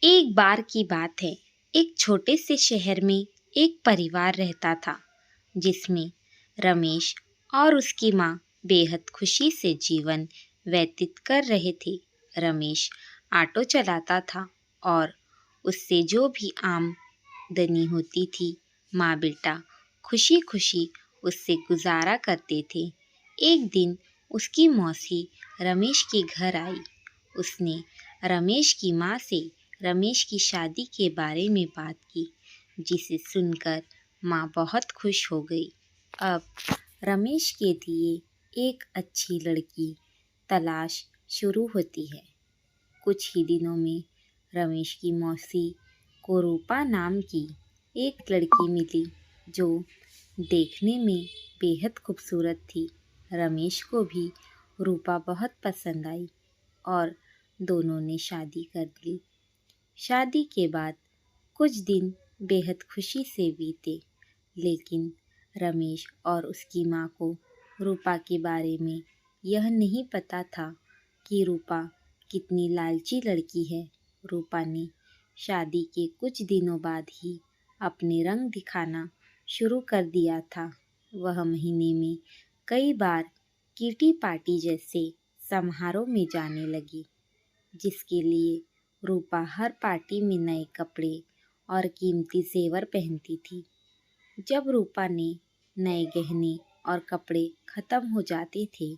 एक बार की बात है। एक छोटे से शहर में एक परिवार रहता था जिसमें रमेश और उसकी माँ बेहद खुशी से जीवन व्यतीत कर रहे थे। रमेश ऑटो चलाता था और उससे जो भी आमदनी होती थी, माँ बेटा खुशी खुशी उससे गुजारा करते थे। एक दिन उसकी मौसी रमेश के घर आई। उसने रमेश की माँ से रमेश की शादी के बारे में बात की, जिसे सुनकर माँ बहुत खुश हो गई। अब रमेश के लिए एक अच्छी लड़की तलाश शुरू होती है। कुछ ही दिनों में रमेश की मौसी को रूपा नाम की एक लड़की मिली, जो देखने में बेहद खूबसूरत थी। रमेश को भी रूपा बहुत पसंद आई और दोनों ने शादी कर ली। शादी के बाद कुछ दिन बेहद खुशी से बीते, लेकिन रमेश और उसकी माँ को रूपा के बारे में यह नहीं पता था कि रूपा कितनी लालची लड़की है। रूपा ने शादी के कुछ दिनों बाद ही अपने रंग दिखाना शुरू कर दिया था। वह महीने में कई बार किटी पार्टी जैसे समारोह में जाने लगी, जिसके लिए रूपा हर पार्टी में नए कपड़े और कीमती जेवर पहनती थी। जब रूपा ने नए गहने और कपड़े खत्म हो जाते थे,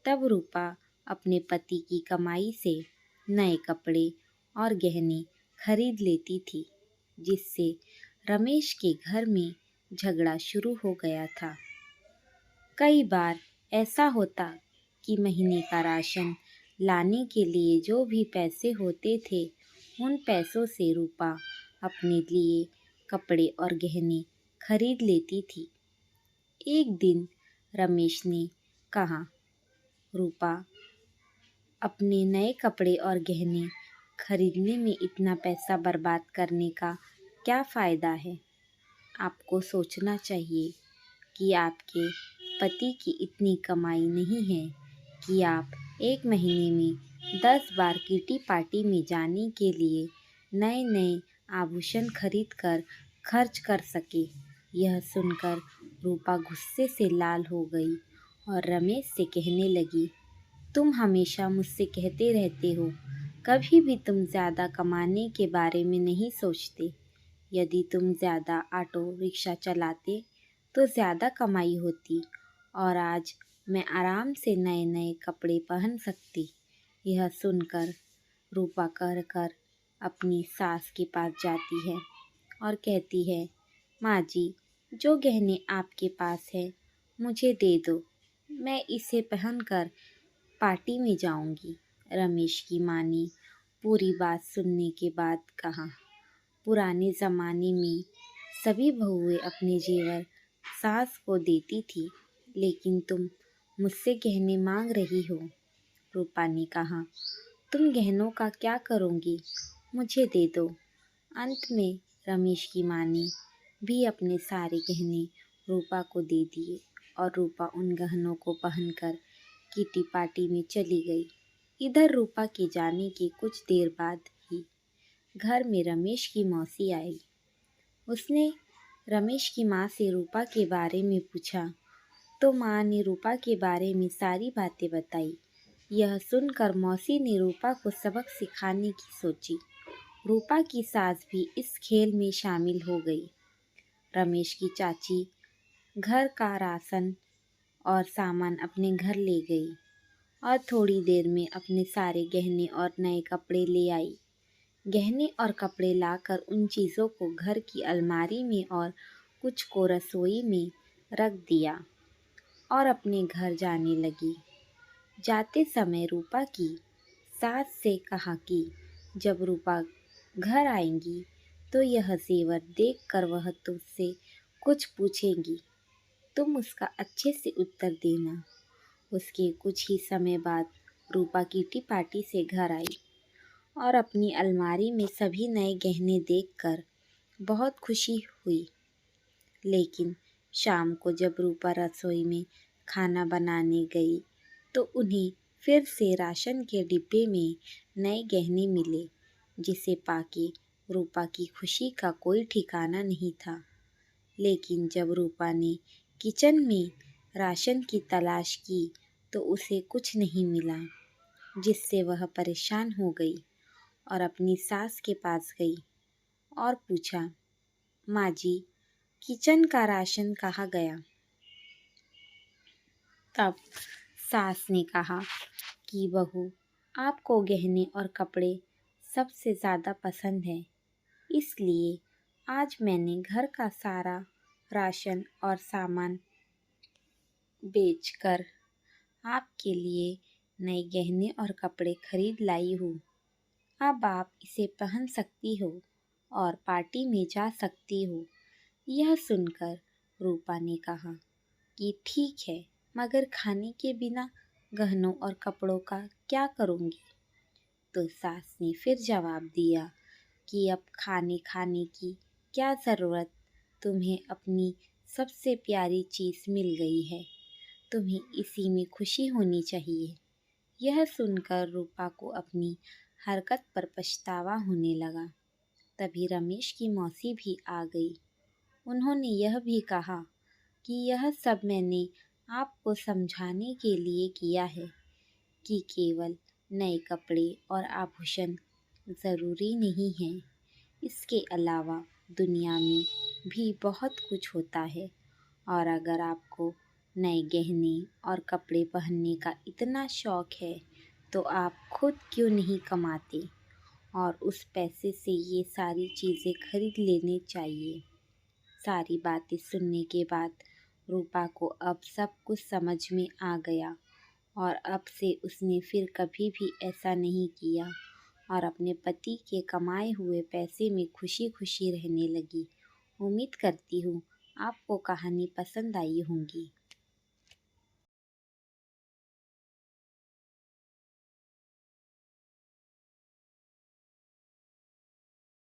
तब रूपा अपने पति की कमाई से नए कपड़े और गहने खरीद लेती थी, जिससे रमेश के घर में झगड़ा शुरू हो गया था। कई बार ऐसा होता कि महीने का राशन लाने के लिए जो भी पैसे होते थे, उन पैसों से रूपा अपने लिए कपड़े और गहने खरीद लेती थी। एक दिन रमेश ने कहा, रूपा, अपने नए कपड़े और गहने खरीदने में इतना पैसा बर्बाद करने का क्या फ़ायदा है? आपको सोचना चाहिए कि आपके पति की इतनी कमाई नहीं है कि आप एक महीने में 10 बार किटी पार्टी में जाने के लिए नए नए आभूषण खरीद कर खर्च कर सके। यह सुनकर रूपा गुस्से से लाल हो गई और रमेश से कहने लगी, तुम हमेशा मुझसे कहते रहते हो, कभी भी तुम ज़्यादा कमाने के बारे में नहीं सोचते। यदि तुम ज़्यादा ऑटो रिक्शा चलाते तो ज़्यादा कमाई होती और आज मैं आराम से नए नए कपड़े पहन सकती। यह सुनकर रूपा कर कर अपनी सास के पास जाती है और कहती है, माँ जी, जो गहने आपके पास है मुझे दे दो, मैं इसे पहनकर पार्टी में जाऊंगी। रमेश की माँ ने पूरी बात सुनने के बाद कहा, पुराने ज़माने में सभी बहुएं अपने जेवर सास को देती थी, लेकिन तुम मुझसे गहने मांग रही हो। रूपा ने कहा, तुम गहनों का क्या करोगी, मुझे दे दो। अंत में रमेश की माँ ने भी अपने सारे गहने रूपा को दे दिए और रूपा उन गहनों को पहनकर किटी पार्टी में चली गई। इधर रूपा के जाने के कुछ देर बाद ही घर में रमेश की मौसी आई। उसने रमेश की माँ से रूपा के बारे में पूछा, तो माँ ने रूपा के बारे में सारी बातें बताई। यह सुनकर मौसी ने रूपा को सबक सिखाने की सोची। रूपा की सास भी इस खेल में शामिल हो गई। रमेश की चाची घर का राशन और सामान अपने घर ले गई और थोड़ी देर में अपने सारे गहने और नए कपड़े ले आई। गहने और कपड़े लाकर उन चीज़ों को घर की अलमारी में और कुछ को रसोई में रख दिया और अपने घर जाने लगी। जाते समय रूपा की सास से कहा कि जब रूपा घर आएंगी तो यह जेवर देखकर वह तुझसे कुछ पूछेंगी, तुम उसका अच्छे से उत्तर देना। उसके कुछ ही समय बाद रूपा किटी पार्टी से घर आई और अपनी अलमारी में सभी नए गहने देखकर बहुत खुशी हुई। लेकिन शाम को जब रूपा रसोई में खाना बनाने गई तो उन्हें फिर से राशन के डिब्बे में नए गहने मिले। जिसे पाके रूपा की खुशी का कोई ठिकाना नहीं था। लेकिन जब रूपा ने किचन में राशन की तलाश की तो उसे कुछ नहीं मिला, जिससे वह परेशान हो गई और अपनी सास के पास गई और पूछा, माँ जी, किचन का राशन कहाँ गया? तब सास ने कहा कि बहू, आपको गहने और कपड़े सबसे ज़्यादा पसंद है, इसलिए आज मैंने घर का सारा राशन और सामान बेचकर आपके लिए नए गहने और कपड़े खरीद लाई हूँ। अब आप इसे पहन सकती हो और पार्टी में जा सकती हो। यह सुनकर रूपा ने कहा कि ठीक है, मगर खाने के बिना गहनों और कपड़ों का क्या करूँगी? तो सास ने फिर जवाब दिया कि अब खाने खाने की क्या ज़रूरत, तुम्हें अपनी सबसे प्यारी चीज़ मिल गई है, तुम्हें इसी में खुशी होनी चाहिए। यह सुनकर रूपा को अपनी हरकत पर पछतावा होने लगा। तभी रमेश की मौसी भी आ गई। उन्होंने यह भी कहा कि यह सब मैंने आपको समझाने के लिए किया है कि केवल नए कपड़े और आभूषण ज़रूरी नहीं हैं। इसके अलावा दुनिया में भी बहुत कुछ होता है, और अगर आपको नए गहने और कपड़े पहनने का इतना शौक है तो आप खुद क्यों नहीं कमाते और उस पैसे से ये सारी चीज़ें खरीद लेने चाहिए। सारी बातें सुनने के बाद रूपा को अब सब कुछ समझ में आ गया और अब से उसने फिर कभी भी ऐसा नहीं किया और अपने पति के कमाए हुए पैसे में खुशी खुशी रहने लगी। उम्मीद करती हूँ आपको कहानी पसंद आई होगी।